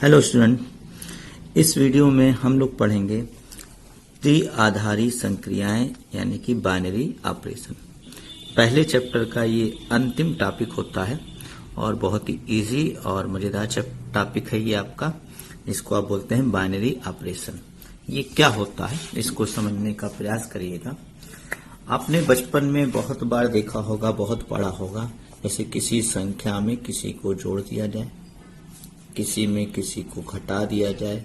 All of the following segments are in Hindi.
हेलो स्टूडेंट, इस वीडियो में हम लोग पढ़ेंगे द्विआधारी संक्रियाएं यानी कि बाइनरी ऑपरेशन। पहले चैप्टर का ये अंतिम टॉपिक होता है और बहुत ही इजी और मजेदार टॉपिक है ये आपका, इसको आप बोलते हैं बाइनरी ऑपरेशन। ये क्या होता है इसको समझने का प्रयास करिएगा। आपने बचपन में बहुत बार देखा होगा, बहुत पढ़ा होगा, जैसे किसी संख्या में किसी को जोड़ दिया जाए, किसी में किसी को घटा दिया जाए,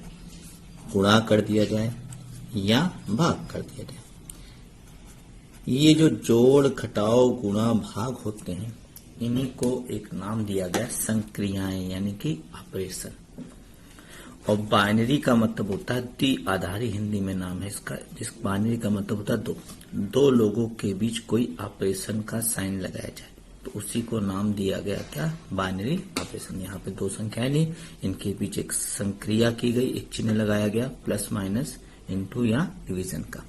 गुणा कर दिया जाए या भाग कर दिया जाए। ये जो जोड़, घटाव, गुणा, भाग होते हैं, इन्हीं को एक नाम दिया गया संक्रियाएं यानी कि ऑपरेशन। और बाइनरी का मतलब होता है द्विआधारी, हिंदी में नाम है इसका। जिस बाइनरी का मतलब होता है दो लोगों के बीच कोई ऑपरेशन का साइन लगाया जाए, तो उसी को नाम दिया गया क्या, बाइनरी ऑपरेशन। यहाँ पे दो संख्याएं ली, इनके बीच एक संक्रिया की गई, एक चिन्ह लगाया गया प्लस माइनस, इनटू या डिवीजन का,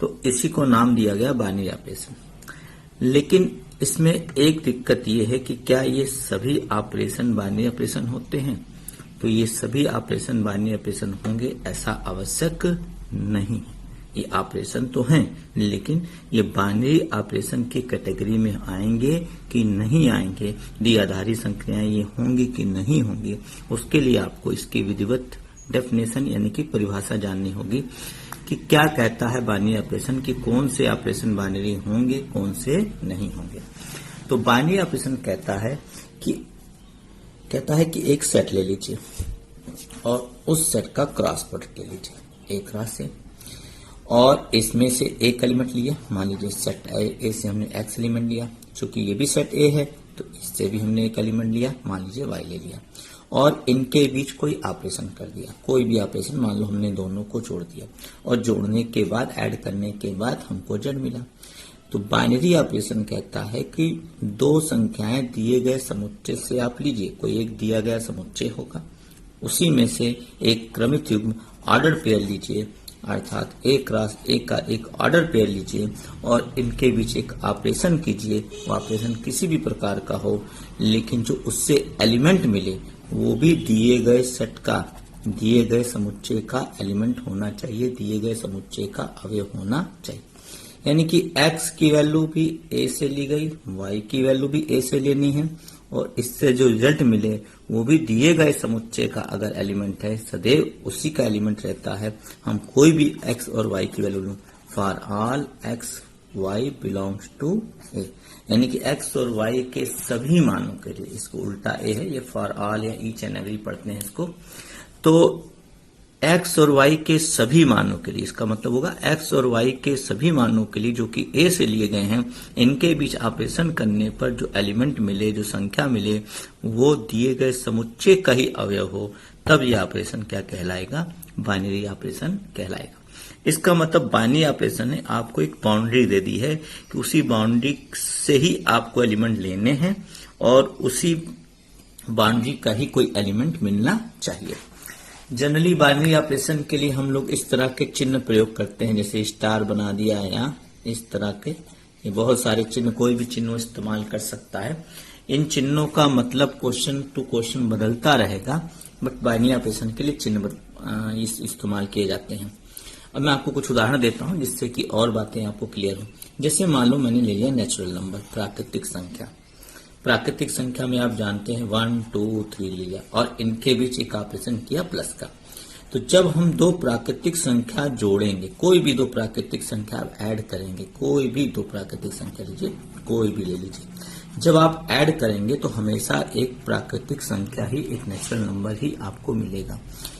तो इसी को नाम दिया गया बाइनरी ऑपरेशन। लेकिन इसमें एक दिक्कत ये है कि क्या ये सभी ऑपरेशन बाइनरी ऑपरेशन होते हैं? तो ये सभी ऑपरेशन बाइनरी ऑपरेशन होंगे ऐसा आवश्यक नहीं है। ये ऑपरेशन तो हैं, लेकिन ये बाइनरी ऑपरेशन की कैटेगरी में आएंगे कि नहीं आएंगे, द्विआधारी संख्याएं ये होंगी कि नहीं होंगी, उसके लिए आपको इसकी विधिवत डेफिनेशन यानी कि परिभाषा जाननी होगी कि क्या कहता है बाइनरी ऑपरेशन, कि कौन से ऑपरेशन बाइनरी होंगे, कौन से नहीं होंगे। तो बाइनरी ऑपरेशन कहता है कि एक सेट ले लीजिए और उस सेट का क्रॉस प्रोडक्ट ले लीजिए एक राशि से, और इसमें से एक एलिमेंट लिया, मान लीजिए सेट ए से हमने एक्स एलिमेंट लिया, चूंकि ये भी सेट ए है तो इससे भी हमने एक एलिमेंट लिया, मान लीजिए वाई ले लिया, और इनके बीच कोई ऑपरेशन कर दिया, कोई भी ऑपरेशन, मान लो हमने दोनों को जोड़ दिया, और जोड़ने के बाद ऐड करने के बाद हमको जेड मिला। तो बाइनरी ऑपरेशन कहता है कि दो संख्याएं दिए गए समुच्चय से आप लीजिए, कोई एक दिया गया समुच्चय होगा, उसी में से एक क्रमित युग्म ऑर्डर पेयर लीजिए, अर्थात एक क्रॉस एक का एक ऑर्डर पेयर लीजिए, और इनके बीच एक ऑपरेशन कीजिए। वो ऑपरेशन किसी भी प्रकार का हो, लेकिन जो उससे एलिमेंट मिले वो भी दिए गए सेट का, दिए गए समुच्चय का एलिमेंट होना चाहिए, दिए गए समुच्चय का अवयव होना चाहिए। यानी कि x की वैल्यू भी a से ली गई, y की वैल्यू भी a से लेनी है, और इससे जो रिजल्ट मिले वो भी दिए गए समुच्चय का अगर एलिमेंट है, सदैव उसी का एलिमेंट रहता है। हम कोई भी x और y की वैल्यू लूं, for all x y belongs to a, यानी कि x और y के सभी मानों के लिए, इसको उल्टा a है, ये फॉर ऑल या ईच एंड एवरी पढ़ते हैं इसको, तो x और y के सभी मानों के लिए, इसका मतलब होगा x और y के सभी मानों के लिए जो कि a से लिए गए हैं, इनके बीच ऑपरेशन करने पर जो एलिमेंट मिले, जो संख्या मिले, वो दिए गए समुच्चय का ही अवयव हो, तब यह ऑपरेशन क्या कहलाएगा, बाइनरी ऑपरेशन कहलाएगा। इसका मतलब बाइनरी ऑपरेशन ने आपको एक बाउंड्री दे दी है कि उसी बाउंड्री से ही आपको एलिमेंट लेने हैं और उसी बाउंड्री का ही कोई एलिमेंट मिलना चाहिए। जनरली बाइनरी ऑपरेशन के लिए हम लोग इस तरह के चिन्ह प्रयोग करते हैं, जैसे स्टार बना दिया या इस तरह के, ये बहुत सारे चिन्ह, कोई भी चिन्ह इस्तेमाल कर सकता है। इन चिन्हों का मतलब क्वेश्चन टू क्वेश्चन बदलता रहेगा, बट बाइनरी ऑपरेशन के लिए चिन्ह इस्तेमाल किए जाते हैं। अब मैं आपको कुछ उदाहरण देता हूं जिससे कि और बातें आपको क्लियर हो। जैसे मान लो मैंने ले लिया नेचुरल नंबर, प्राकृतिक संख्या। प्राकृतिक संख्या में आप जानते हैं 1 2 3 लिया और इनके बीच एक ऑपरेशन किया प्लस का। तो जब हम दो प्राकृतिक संख्या जोड़ेंगे, कोई भी दो प्राकृतिक संख्या आप ऐड करेंगे, कोई भी दो प्राकृतिक संख्या लीजिए, कोई भी ले लीजिए, जब आप ऐड करेंगे तो हमेशा एक प्राकृतिक संख्या ही, एक नेचुरल नंबर ही आपको मिलेगा।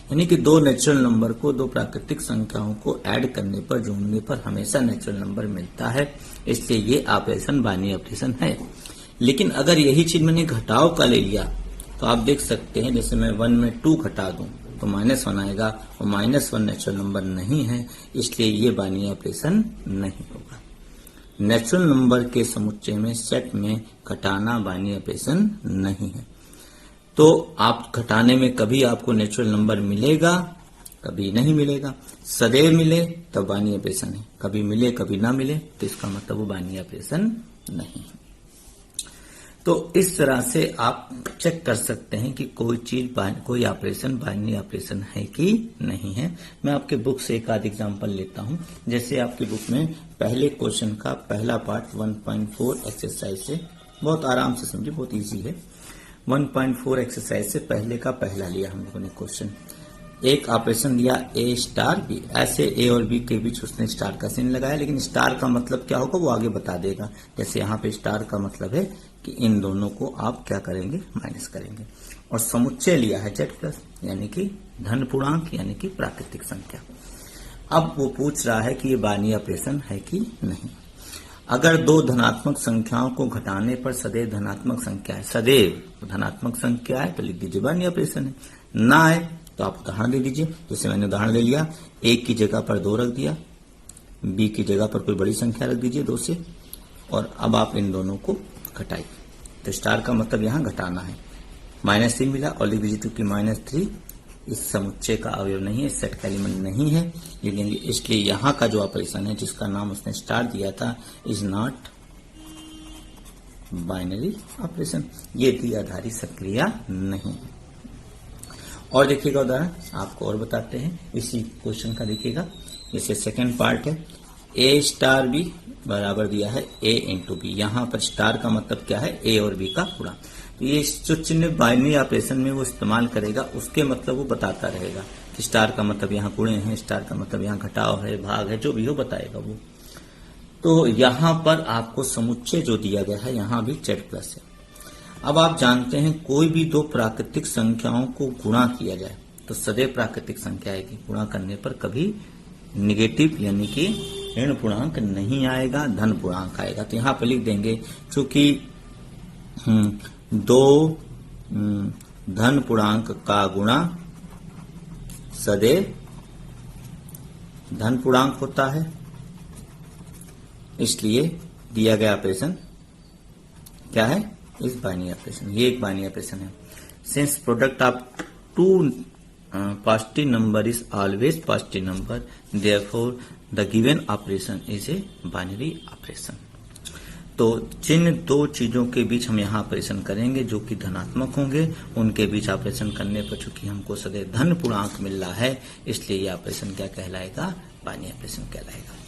यानी कि दो नेचुरल नंबर को, दो प्राकृतिक संख्याओं को ऐड करने पर, जोड़ने पर हमेशा नेचुरल नंबर मिलता है, इसलिए ये ऑपरेशन बाइनरी ऑपरेशन है। लेकिन अगर यही चीज मैंने घटाव का ले लिया तो आप देख सकते हैं, जैसे मैं 1 में 2 घटा दूं तो -1 आएगा, और -1 नेचुरल नंबर नहीं है, इसलिए ये बाइनरी ऑपरेशन नहीं होगा। नेचुरल नंबर के समुच्चय में, सेट में घटाना बाइनरी ऑपरेशन नहीं है। तो आप घटाने में कभी आपको नेचुरल नंबर मिलेगा, कभी नहीं मिलेगा। सदैव मिले तब बाइनरी ऑपरेशन है, कभी मिले कभी ना मिले तो इसका मतलब वो बाइनरी ऑपरेशन नहीं है। तो इस तरह से आप चेक कर सकते हैं कि कोई चीज कोई ऑपरेशन बाइनरी ऑपरेशन है कि नहीं है। मैं आपके बुक से एक आध एग्जांपल लेता हूं। जैसे आपकी बुक में पहले क्वेश्चन का पहला पार्ट 1.4 एक्सरसाइज से, बहुत आराम से समझिए, बहुत इजी है। 1.4 एक्सरसाइज से पहले का पहला लिया हम लोगों ने क्वेश्चन। एक ऑपरेशन दिया ए स्टार बी, ऐसे ए और बी के बीच उसने स्टार का चिन्ह लगाया, लेकिन स्टार का मतलब क्या होगा वो आगे बता देगा। जैसे यहाँ पे स्टार का मतलब है कि इन दोनों को आप क्या करेंगे, माइनस करेंगे। और समुच्चय लिया है जेड प्लस, यानी कि धन पूर्णांक, यानी कि प्राकृतिक संख्या। अब वो पूछ रहा है कि ये बाइनरी ऑपरेशन है कि नहीं। अगर दो धनात्मक संख्याओं को घटाने पर सदैव धनात्मक संख्या है, सदैव धनात्मक संख्या है तो लिख दीजिए बाइनरी ऑपरेशन है। ना है तो आप उदाहरण ले लीजिए। जैसे मैंने उदाहरण ले लिया, एक की जगह पर 2 रख दिया, बी की जगह पर कोई बड़ी संख्या रख दीजिए 2 से, और अब आप इन दोनों को घटाइए। तो स्टार का मतलब यहां घटाना है। -3 मिला और लिख दीजिए क्योंकि -3 इस समुच्चय का अवयव नहीं है, सेट का एलिमेंट नहीं है, लेकिन इसलिए यहां का जो ऑपरेशन है जिसका नाम उसने स्टार दिया था इज नॉट बाइनरी ऑपरेशन, ये द्विआधारी सक्रिया नहीं है। और देखिएगा उदाहरण आपको और बताते हैं इसी क्वेश्चन का। देखिएगा जैसे सेकंड पार्ट है, ए स्टार बी बराबर दिया है ए इंटू बी। यहां पर स्टार का मतलब क्या है, ए और बी का गुणा। तो ये जो चिन्ह बाइनरी ऑपरेशन में वो इस्तेमाल करेगा उसके मतलब वो बताता रहेगा कि स्टार का मतलब यहाँ गुणे है, स्टार का मतलब यहाँ घटाव है, भाग है, जो भी हो बताएगा वो। तो यहां पर आपको समुच्चय जो दिया गया है यहां भी जेड प्लस है। अब आप जानते हैं कोई भी दो प्राकृतिक संख्याओं को गुणा किया जाए तो सदैव प्राकृतिक संख्या आएगी, गुणा करने पर कभी निगेटिव यानी कि ऋण पूर्णांक नहीं आएगा, धन पूर्णांक आएगा। तो यहां पर लिख देंगे चूंकि दो धन पूर्णांक का गुणा सदैव धन पूर्णांक होता है, इसलिए दिया गया ऑपरेशन क्या है, इस बाइनरी ऑपरेशन। ये एक बाइनरी ऑपरेशन है। Since product of two positive number is always positive number, therefore the given operation is a binary operation. तो जिन दो चीजों के बीच हम यहाँ ऑपरेशन करेंगे जो कि धनात्मक होंगे, उनके बीच ऑपरेशन करने पर चूंकि हमको सदैव धन पूर्णांक मिल रहा है, इसलिए ये ऑपरेशन क्या कहलाएगा, बाइनरी ऑपरेशन कहलाएगा।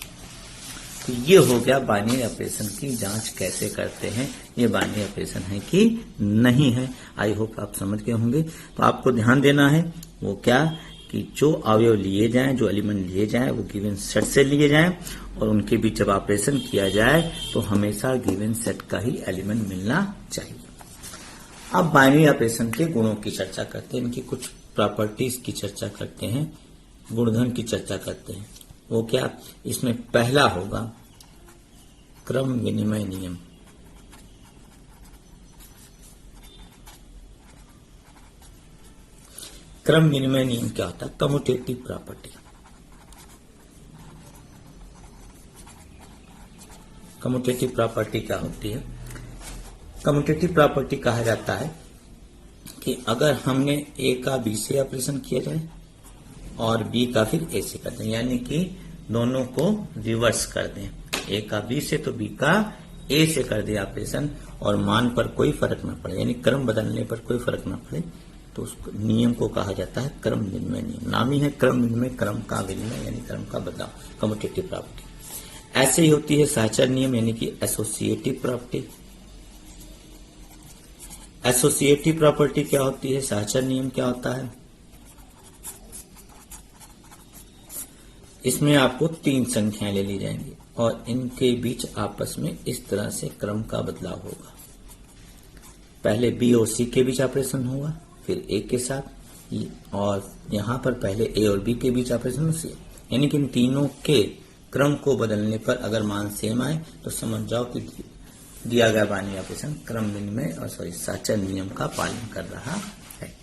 तो ये हो गया बाइनरी ऑपरेशन की जांच कैसे करते हैं, ये बाइनरी ऑपरेशन है कि नहीं है। आई होप आप समझ गए होंगे। तो आपको ध्यान देना है वो क्या, कि जो अवयव लिए जाएं, जो एलिमेंट लिए जाएं, वो गिवन सेट से लिए जाएं और उनके बीच जब ऑपरेशन किया जाए तो हमेशा गिवन सेट का ही एलिमेंट मिलना चाहिए। अब बाइनरी ऑपरेशन के गुणों की चर्चा करते हैं, इनकी कुछ प्रॉपर्टीज की चर्चा करते हैं, गुणधर्म की चर्चा करते हैं। वो क्या, इसमें पहला होगा क्रम विनिमय नियम। क्रम विनिमय नियम क्या होता है, कम्यूटेटिव प्रॉपर्टी। कम्यूटेटिव प्रॉपर्टी क्या होती है, कम्यूटेटिव प्रॉपर्टी कहा जाता है कि अगर हमने ए का बी से ऑपरेशन किया जाए और बी का फिर ए से कर दें, यानी कि दोनों को रिवर्स कर दें, ए का बी से तो बी का ए से कर दे ऑपरेशन, और मान पर कोई फर्क न पड़े, यानी क्रम बदलने पर कोई फर्क न पड़े, तो उस नियम को कहा जाता है क्रम विनिमय नियम। नाम ही है क्रम विनिमय, क्रम का विनिमय यानी क्रम का बदलाव, कम्यूटेटिव प्रॉपर्टी। ऐसे ही होती है सहचर नियम यानी कि एसोसिएटिव प्रॉपर्टी। एसोसिएटिव प्रॉपर्टी क्या होती है, सहचर नियम क्या होता है, इसमें आपको 3 संख्याएं ले ली जाएंगी और इनके बीच आपस में इस तरह से क्रम का बदलाव होगा। पहले बी और सी के बीच ऑपरेशन होगा, फिर ए के साथ, और यहां पर पहले ए और बी के बीच ऑपरेशन सी, यानी कि इन तीनों के क्रम को बदलने पर अगर मान सेम आए तो समझ जाओ कि दिया गया बाइनरी ऑपरेशन क्रम विनिमय और सहचर नियम का पालन कर रहा है।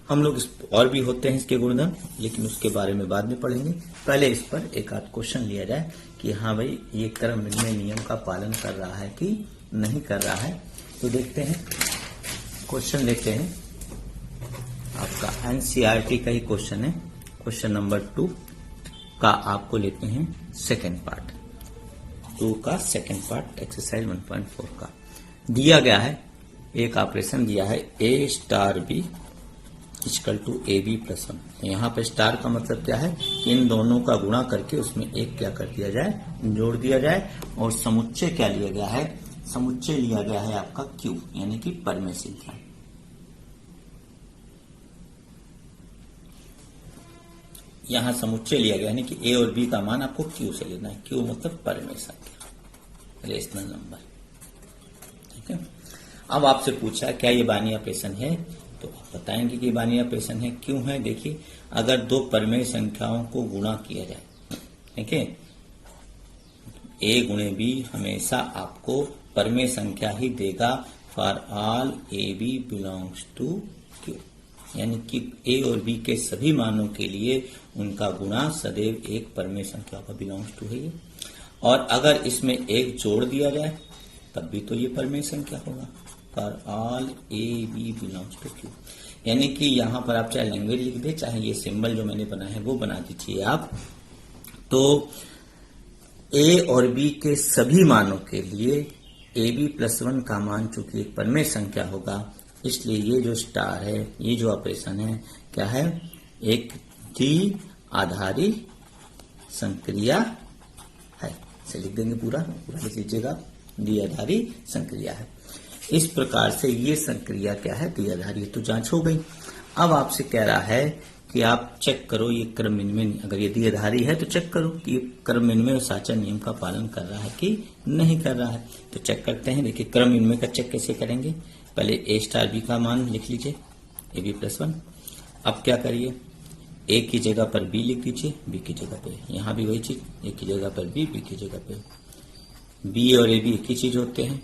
हम लोग और भी होते हैं इसके गुणधर्म, लेकिन उसके बारे में बाद में पढ़ेंगे। पहले इस पर एक आध क्वेश्चन लिया जाए कि हाँ भाई ये क्रम विनिमय नियम का पालन कर रहा है कि नहीं कर रहा है। तो देखते हैं, क्वेश्चन लेते हैं, आपका एनसीईआरटी का ही क्वेश्चन है, क्वेश्चन नंबर 2 का आपको लेते हैं सेकेंड पार्ट, 2 का सेकेंड पार्ट एक्सरसाइज 1.4 का। दिया गया है एक ऑपरेशन दिया है A star B equal to A B plus 1। यहाँ पे स्टार का मतलब क्या है कि इन दोनों का गुणा करके उसमें एक क्या कर दिया जाए, जोड़ दिया जाए। और समुच्चय क्या लिया गया है, समुच्चय लिया गया है आपका क्यू, यानी कि परमेय संख्या। यहां समुच्चय लिया गया यानी कि ए और बी का मान आपको क्यू से लेना है। क्यू मतलब परमेय संख्या, रेशनल नंबर। ठीक है। अब आपसे पूछा क्या ये बाइनरी ऑपरेशन है, तो आप बताएंगे कि बाइनरी ऑपरेशन है। क्यों है, देखिए अगर दो परमेय संख्याओं को गुणा किया जाए, ठीक है, ए गुणे बी हमेशा आपको परमेय संख्या ही देगा for all a b belongs to Q, यानी कि ए और बी के सभी मानों के लिए उनका गुणा सदैव एक परमेय संख्या का बिलोंग्स टू है ये। और अगर इसमें एक जोड़ दिया जाए तब भी तो ये परमेय संख्या होगा, for all a b belongs to Q. यानी कि यहां पर आप चाहे लैंग्वेज लिख दे, चाहे ये सिंबल जो मैंने बनाया है वो बना दीजिए आप। तो ए और बी के सभी मानों के लिए ए बी प्लस 1 का मान चूंकि एक परमेय संख्या होगा, इसलिए ये जो स्टार है, ये जो ऑपरेशन है क्या है, एक द्विआधारी संक्रिया है। इसे लिख देंगे, पूरा लिख लीजिएगा, द्विआधारी संक्रिया है। इस प्रकार से ये संक्रिया क्या है, द्विआधारी। तो जांच हो गई। अब आपसे कह रहा है कि आप चेक करो ये क्रम विनिमय, अगर ये द्विआधारी है तो चेक करो कि ये क्रम विनिमय और साचर नियम का पालन कर रहा है कि नहीं कर रहा है। तो चेक करते हैं। देखिए क्रम विनिमय का चेक कैसे करेंगे, पहले ए स्टार बी का मान लिख लीजिए, ए बी प्लस 1। अब क्या करिए, ए की जगह पर बी लिख दीजिए, बी की जगह पे, यहां भी वही चीज, ए की जगह पर बी, बी की जगह पे। बी और ए बी एक ही चीज होते हैं।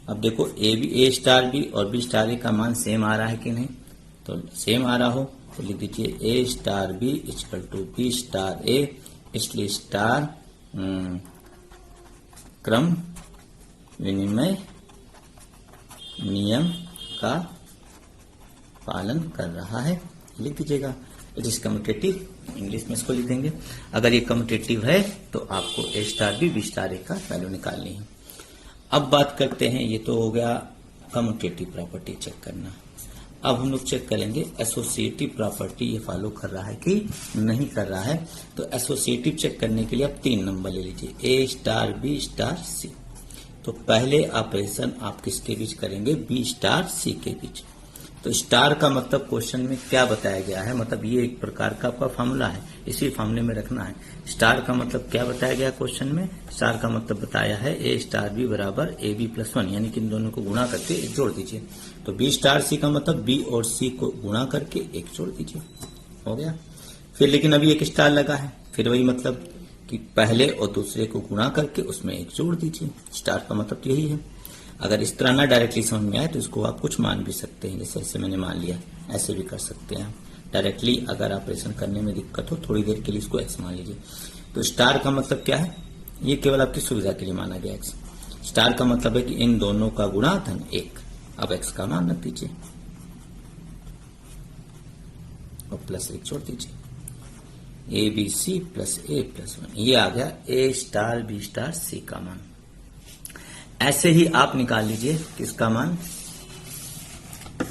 अब देखो ए स्टार बी और बी स्टार ए का मान सेम आ रहा है कि नहीं, तो सेम आ रहा हो तो लिख दीजिए A star B equal to B star A, इसलिए स्टार क्रम विनिमय नियम का पालन कर रहा है, लिख दीजिएगा। इट इज कम्यूटेटिव, इंग्लिश में इसको लिख देंगे। अगर ये कम्यूटेटिव है तो आपको ए स्टार बी स्टार ए का वैल्यू निकालनी है। अब बात करते हैं, ये तो हो गया कम्यूटेटिव प्रॉपर्टी चेक करना। अब हम लोग चेक करेंगे एसोसिएटिव प्रॉपर्टी ये फॉलो कर रहा है कि नहीं कर रहा है। तो एसोसिएटिव चेक करने के लिए आप 3 नंबर ले लीजिए, ए स्टार बी स्टार सी। तो पहले ऑपरेशन आप किसके बीच करेंगे, बी स्टार सी के बीच। तो स्टार का मतलब क्वेश्चन में क्या बताया गया है, मतलब ये एक प्रकार का आपका फॉर्मूला है, इसी फॉर्मूले में रखना है। स्टार का मतलब क्या बताया गया क्वेश्चन में, स्टार का मतलब बताया है ए स्टार बी बराबर ए बी प्लस 1, यानी कि इन दोनों को गुणा करके एक जोड़ दीजिए। तो बी स्टार सी का मतलब बी और सी को गुणा करके एक जोड़ दीजिए, हो गया। फिर लेकिन अभी एक स्टार लगा है, फिर वही मतलब कि पहले और दूसरे को गुणा करके उसमें एक जोड़ दीजिए। स्टार का मतलब यही है। अगर इस तरह ना डायरेक्टली समझ में आए तो इसको आप कुछ मान भी सकते हैं, जैसे ऐसे मैंने मान लिया, ऐसे भी कर सकते हैं डायरेक्टली। अगर ऑपरेशन करने में दिक्कत हो थोड़ी देर के लिए इसको एक्स मान लीजिए। तो स्टार का मतलब क्या है, ये केवल आपकी सुविधा के लिए माना गया एक्स। स्टार का मतलब है कि इन दोनों का गुणा धन 1। अब एक्स का मान रख दीजिए और प्लस 1 जोड़ दीजिए, a b c plus a plus 1, ये आ गया a star B star c का मान। ऐसे ही आप निकाल लीजिए किसका मान,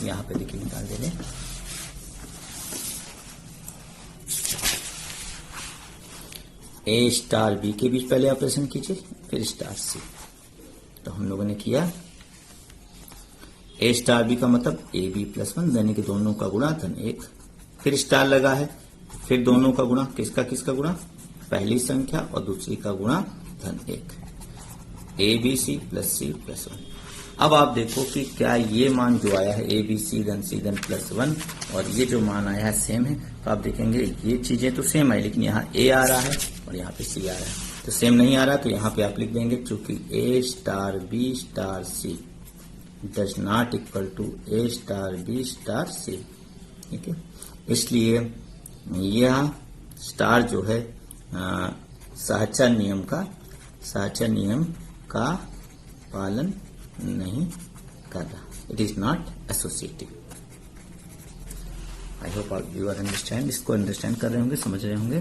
यहां पे देखिए निकाल देंगे, ए स्टार बी के बीच पहले ऑपरेशन कीजिए, फिर स्टार सी। तो हम लोगों ने किया ए स्टार बी का मतलब ए बी प्लस 1, यानी कि दोनों का गुणा धन 1, फिर स्टार लगा है, फिर दोनों का गुणा, किसका किसका गुणा, पहली संख्या और दूसरी का गुणा धन 1, a b c plus c plus 1। अब आप देखो कि क्या ये मान जो आया है ए बी सी धन प्लस 1 और ये जो मान आया है सेम है। तो आप देखेंगे ये चीजें तो सेम है, लेकिन यहाँ ए आ रहा है और यहाँ पे सी आ रहा है, तो सेम नहीं आ रहा। तो यहाँ पे आप लिख देंगे चूंकि A star B star C does not equal to A star B star C, ठीक है। इसलिए यह स्टार जो है साहचर्य नियम का पालन नहीं कर रहा, it is not associative. I hope you are understand, इसको अंडरस्टैंड कर रहे होंगे, समझ रहे होंगे।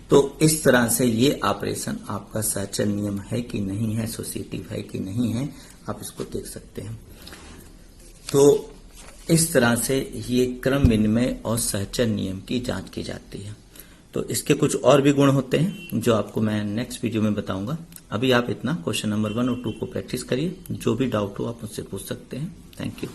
तो इस तरह से ये ऑपरेशन आपका साहचर्य नियम है कि नहीं है, एसोसिएटिव है कि नहीं है, आप इसको देख सकते हैं। तो इस तरह से ये क्रम विनिमय और सहचर नियम की जांच की जाती है। तो इसके कुछ और भी गुण होते हैं जो आपको मैं नेक्स्ट वीडियो में बताऊंगा। अभी आप इतना क्वेश्चन नंबर 1 और 2 को प्रैक्टिस करिए। जो भी डाउट हो आप मुझसे पूछ सकते हैं। Thank you.